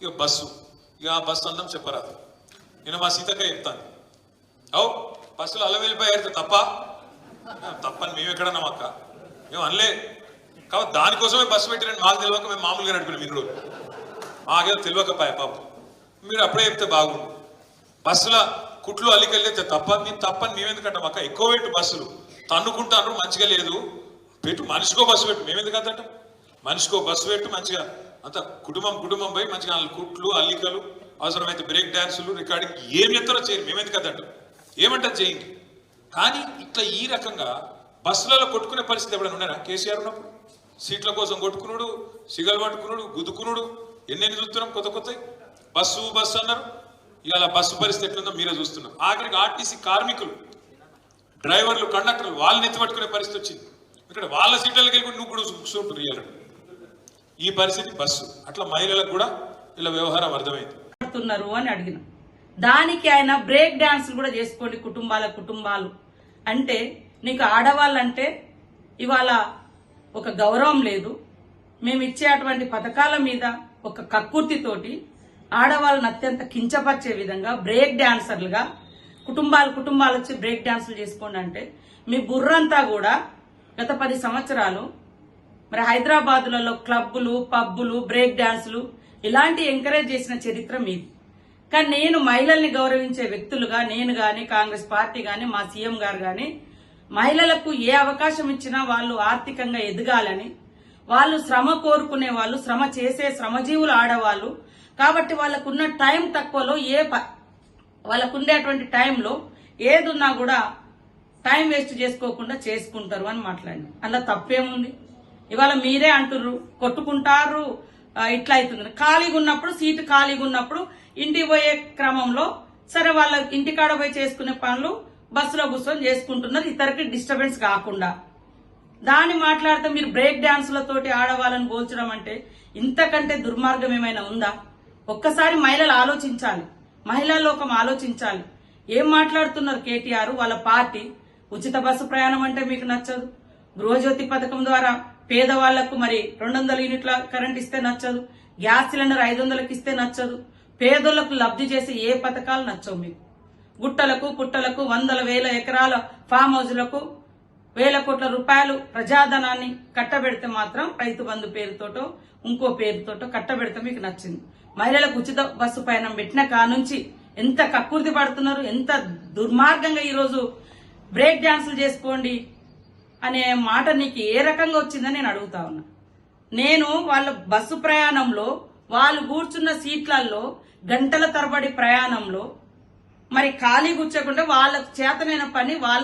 ఇక బస్సు, ఇక ఆ బస్సు అందం చెప్పరాదు. నేను మా సీతక్క చెప్తాను, అవు బస్సులో అల్ల వెళ్ళిపోయారు తప్పని మేము ఎక్కడన్నాం అక్క, మేము అనలే. కాబట్టి దానికోసమే బస్సు పెట్టిరండి, మాకు తెలియక మేము మామూలుగా నడిపినాం ఇన్ని రోజులు, మాకేదో తెలియకపోయా పాపం. మీరు అప్పుడే చెప్తే బాగుండు. బస్సుల కుట్లు అల్లికెళ్ళితే మేము తప్పని మేమెందుకంటాం అక్క, ఎక్కువ పెట్టు బస్సులు తన్నుకుంటాను మంచిగా లేదు, పెట్టు మనిషికో బస్సు పెట్టు, మేమెందుకు అంటాం, మనిషికో బస్సు పెట్టు మంచిగా, అంత కుటుంబం పోయి మంచిగా కుట్లు అల్లికలు అవసరమైతే బ్రేక్ డ్యాన్సులు రికార్డింగ్ ఏమి ఎత్తారో చేయరు, మేమెందుకు అంటాం, ఏమంటారు చేయండి. కానీ ఇట్లా ఈ రకంగా బస్సులలో కొట్టుకునే పరిస్థితి ఎప్పుడైనా ఉన్నారా? కేసీఆర్ ఉన్నప్పుడు సీట్ల కోసం కొట్టుకున్నాడు, సిగలు పట్టుకున్నాడు, గుద్దుకున్నాడు, ఎన్నెన్ని చూస్తున్నాం కొత్త బస్సు అన్నారు. ఇవాళ బస్సు పరిస్థితి ఎట్లుందో మీరే చూస్తున్నాం. ఆఖరికి ఆర్టీసీ కార్మికులు, డ్రైవర్లు, కండక్టర్లు వాళ్ళని ఎత్తిపట్టుకునే పరిస్థితి వచ్చింది. ఇక్కడ వాళ్ళ సీట్లకి వెళ్ళి నువ్వు కూడా కూర్చుంటారు. ఇవాళ ఈ పరిస్థితి బస్సు. అట్లా మహిళలకు కూడా ఇలా వ్యవహారం అర్థమైంది అని అడిగిన దానికి ఆయన బ్రేక్ డాన్సులు కూడా చేసుకోండి కుటుంబాలు అంటే, నీకు ఆడవాళ్ళంటే ఇవాళ ఒక గౌరవం లేదు, మేము ఇచ్చే అటువంటి పథకాల మీద ఒక కక్కుర్తితోటి ఆడవాళ్ళని అత్యంత కించపరిచే విధంగా బ్రేక్ డాన్సర్లుగా కుటుంబాలు వచ్చి బ్రేక్ డాన్సులు చేసుకోండి అంటే, మీ బుర్రంతా కూడా గత 10 సంవత్సరాలు మరి హైదరాబాదులలో క్లబ్బులు, పబ్బులు, బ్రేక్ డాన్సులు ఇలాంటి ఎంకరేజ్ చేసిన చరిత్ర మీది. కానీ నేను మహిళల్ని గౌరవించే వ్యక్తులుగా నేను గాని, కాంగ్రెస్ పార్టీ గాని, మా సీఎం గారు గాని మహిళలకు ఏ అవకాశం ఇచ్చినా వాళ్ళు ఆర్థికంగా ఎదగాలని, వాళ్ళు శ్రమ కోరుకునే వాళ్ళు, శ్రమ చేసే శ్రమజీవులు ఆడవాళ్ళు కాబట్టి వాళ్ళకున్న టైం తక్కువలో వాళ్ళకుండేటువంటి టైంలో ఏదున్నా కూడా టైం వేస్ట్ చేసుకోకుండా చేసుకుంటారు అని మాట్లాడి, అందులో తప్పేముంది? ఇవాళ మీరే అంటుర్రు కొట్టుకుంటారు ఇట్లా అవుతుంది. ఖాళీగా ఉన్నప్పుడు, సీటు ఖాళీగా ఉన్నప్పుడు ఇంటికి పోయే క్రమంలో సరే వాళ్ళ ఇంటికాడ పోయి చేసుకునే పనులు బస్సులో కూర్చొని చేసుకుంటున్నారు, ఇతరికి డిస్టర్బెన్స్ కాకుండా. దాన్ని మాట్లాడితే మీరు బ్రేక్ డాన్సులతోటి ఆడవాళ్ళని పోల్చడం అంటే ఇంతకంటే దుర్మార్గం ఏమైనా ఉందా? ఒక్కసారి మహిళలు ఆలోచించాలి, మహిళా లోకం ఆలోచించాలి. ఏం మాట్లాడుతున్నారు కేటీఆర్ వాళ్ళ పార్టీ? ఉచిత బస్సు ప్రయాణం అంటే మీకు నచ్చదు, గృహజ్యోతి పథకం ద్వారా పేదవాళ్లకు మరి 200 యూనిట్ల కరెంట్ ఇస్తే నచ్చదు, గ్యాస్ సిలిండర్ 500కి ఇస్తే నచ్చదు, పేదోళ్లకు లబ్ధి చేసే ఏ పథకాలు నచ్చవు మీకు. గుట్టలకు పుట్టలకు 100,000 ఎకరాల ఫామ్ హౌజ్లకు 1,000 కోట్ల రూపాయలు ప్రజాధనాన్ని కట్టబెడితే మాత్రం రైతు బంధు పేరుతోటో ఇంకో పేరుతోటో కట్టబెడితే మీకు నచ్చింది. మహిళలకు ఉచిత బస్సు పయనం పెట్టిన కానుంచి ఎంత కక్కుర్తి పడుతున్నారు, ఎంత దుర్మార్గంగా ఈరోజు బ్రేక్ డాన్సులు చేసుకోండి అనే మాట నీకు ఏ రకంగా వచ్చిందని నేను అడుగుతా ఉన్నా. నేను వాళ్ళ బస్సు ప్రయాణంలో వాళ్ళు కూర్చున్న సీట్లలో గంటల తరబడి ప్రయాణంలో మరి ఖాళీ కూర్చోకుండా వాళ్ళకు చేతనైన పని వాళ్ళు